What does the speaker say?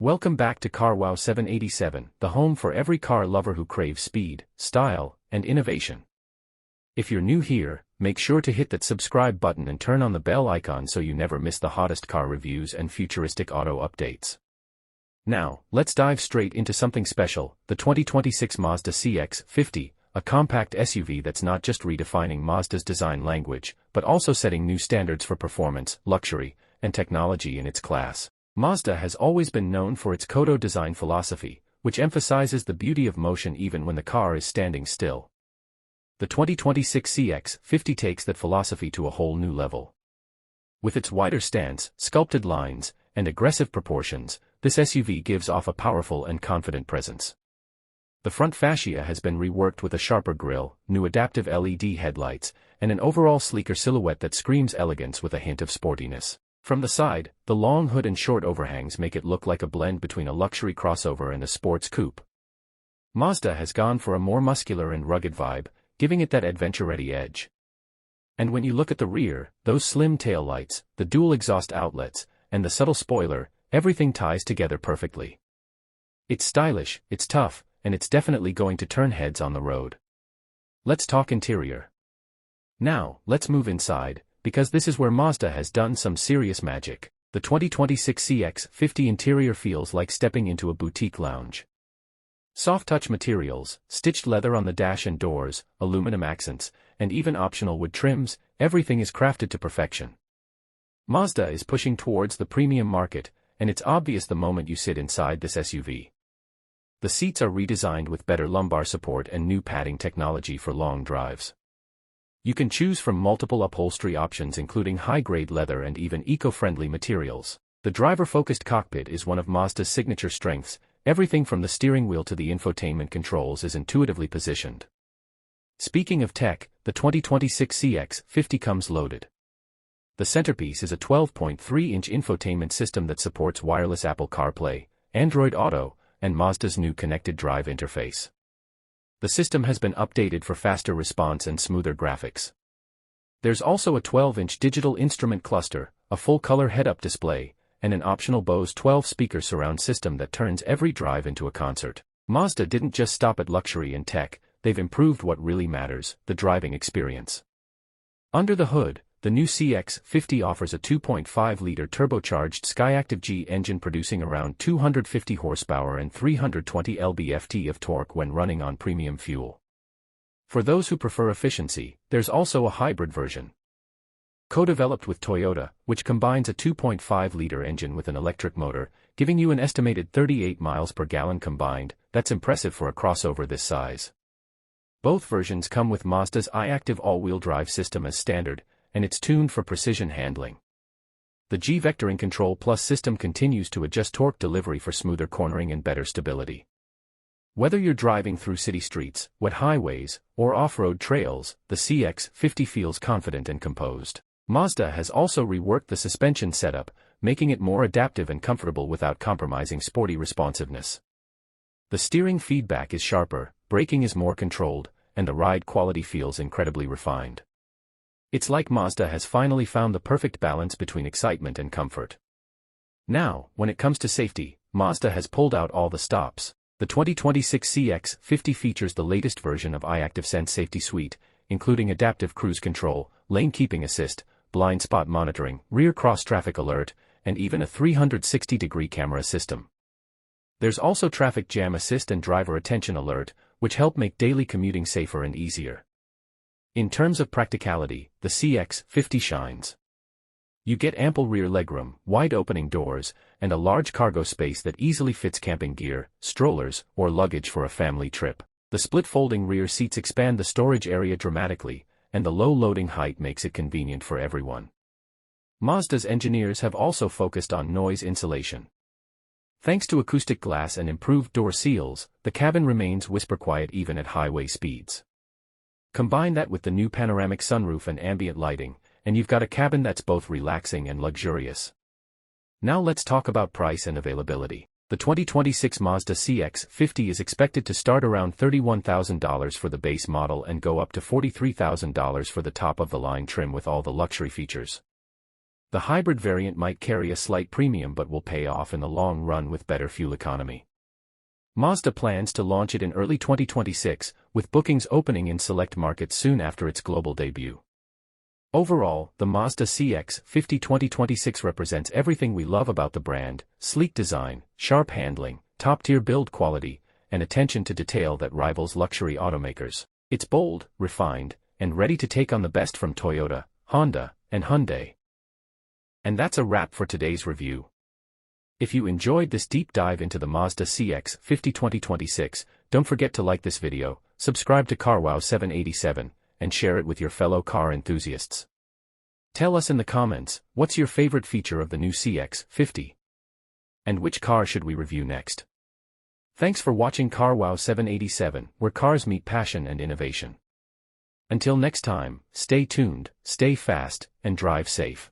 Welcome back to CarWow 787, the home for every car lover who craves speed, style, and innovation. If you're new here, make sure to hit that subscribe button and turn on the bell icon so you never miss the hottest car reviews and futuristic auto updates. Now, let's dive straight into something special, the 2026 Mazda CX-50, a compact SUV that's not just redefining Mazda's design language, but also setting new standards for performance, luxury, and technology in its class. Mazda has always been known for its Kodo design philosophy, which emphasizes the beauty of motion even when the car is standing still. The 2026 CX-50 takes that philosophy to a whole new level. With its wider stance, sculpted lines, and aggressive proportions, this SUV gives off a powerful and confident presence. The front fascia has been reworked with a sharper grille, new adaptive LED headlights, and an overall sleeker silhouette that screams elegance with a hint of sportiness. From the side, the long hood and short overhangs make it look like a blend between a luxury crossover and a sports coupe. Mazda has gone for a more muscular and rugged vibe, giving it that adventure-ready edge. And when you look at the rear, those slim taillights, the dual exhaust outlets, and the subtle spoiler, everything ties together perfectly. It's stylish, it's tough, and it's definitely going to turn heads on the road. Let's talk interior. Now, let's move inside, because this is where Mazda has done some serious magic. The 2026 CX-50 interior feels like stepping into a boutique lounge. Soft-touch materials, stitched leather on the dash and doors, aluminum accents, and even optional wood trims, everything is crafted to perfection. Mazda is pushing towards the premium market, and it's obvious the moment you sit inside this SUV. The seats are redesigned with better lumbar support and new padding technology for long drives. You can choose from multiple upholstery options including high-grade leather and even eco-friendly materials. The driver-focused cockpit is one of Mazda's signature strengths. Everything from the steering wheel to the infotainment controls is intuitively positioned. Speaking of tech, the 2026 CX-50 comes loaded. The centerpiece is a 12.3-inch infotainment system that supports wireless Apple CarPlay, Android Auto, and Mazda's new connected drive interface. The system has been updated for faster response and smoother graphics. There's also a 12-inch digital instrument cluster, a full-color head-up display, and an optional Bose 12-speaker surround system that turns every drive into a concert. Mazda didn't just stop at luxury and tech, they've improved what really matters, the driving experience. Under the hood, the new CX-50 offers a 2.5-liter turbocharged SkyActiv-G engine producing around 250 horsepower and 320 lb-ft of torque when running on premium fuel. For those who prefer efficiency, there's also a hybrid version. Co-developed with Toyota, which combines a 2.5-liter engine with an electric motor, giving you an estimated 38 miles per gallon combined. That's impressive for a crossover this size. Both versions come with Mazda's iActive all-wheel drive system as standard, and it's tuned for precision handling. The G-Vectoring Control Plus system continues to adjust torque delivery for smoother cornering and better stability. Whether you're driving through city streets, wet highways, or off-road trails, the CX-50 feels confident and composed. Mazda has also reworked the suspension setup, making it more adaptive and comfortable without compromising sporty responsiveness. The steering feedback is sharper, braking is more controlled, and the ride quality feels incredibly refined. It's like Mazda has finally found the perfect balance between excitement and comfort. Now, when it comes to safety, Mazda has pulled out all the stops. The 2026 CX-50 features the latest version of iActive Sense Safety Suite, including adaptive cruise control, lane keeping assist, blind spot monitoring, rear cross-traffic alert, and even a 360-degree camera system. There's also traffic jam assist and driver attention alert, which help make daily commuting safer and easier. In terms of practicality, the CX-50 shines. You get ample rear legroom, wide opening doors, and a large cargo space that easily fits camping gear, strollers, or luggage for a family trip. The split folding rear seats expand the storage area dramatically, and the low loading height makes it convenient for everyone. Mazda's engineers have also focused on noise insulation. Thanks to acoustic glass and improved door seals, the cabin remains whisper quiet even at highway speeds. Combine that with the new panoramic sunroof and ambient lighting, and you've got a cabin that's both relaxing and luxurious. Now let's talk about price and availability. The 2026 Mazda CX-50 is expected to start around $31,000 for the base model and go up to $43,000 for the top-of-the-line trim with all the luxury features. The hybrid variant might carry a slight premium but will pay off in the long run with better fuel economy. Mazda plans to launch it in early 2026, with bookings opening in select markets soon after its global debut. Overall, the Mazda CX-50 2026 represents everything we love about the brand: sleek design, sharp handling, top-tier build quality, and attention to detail that rivals luxury automakers. It's bold, refined, and ready to take on the best from Toyota, Honda, and Hyundai. And that's a wrap for today's review. If you enjoyed this deep dive into the Mazda CX-50 2026, don't forget to like this video, subscribe to CarWow 787, and share it with your fellow car enthusiasts. Tell us in the comments, what's your favorite feature of the new CX-50? And which car should we review next? Thanks for watching CarWow 787, where cars meet passion and innovation. Until next time, stay tuned, stay fast, and drive safe.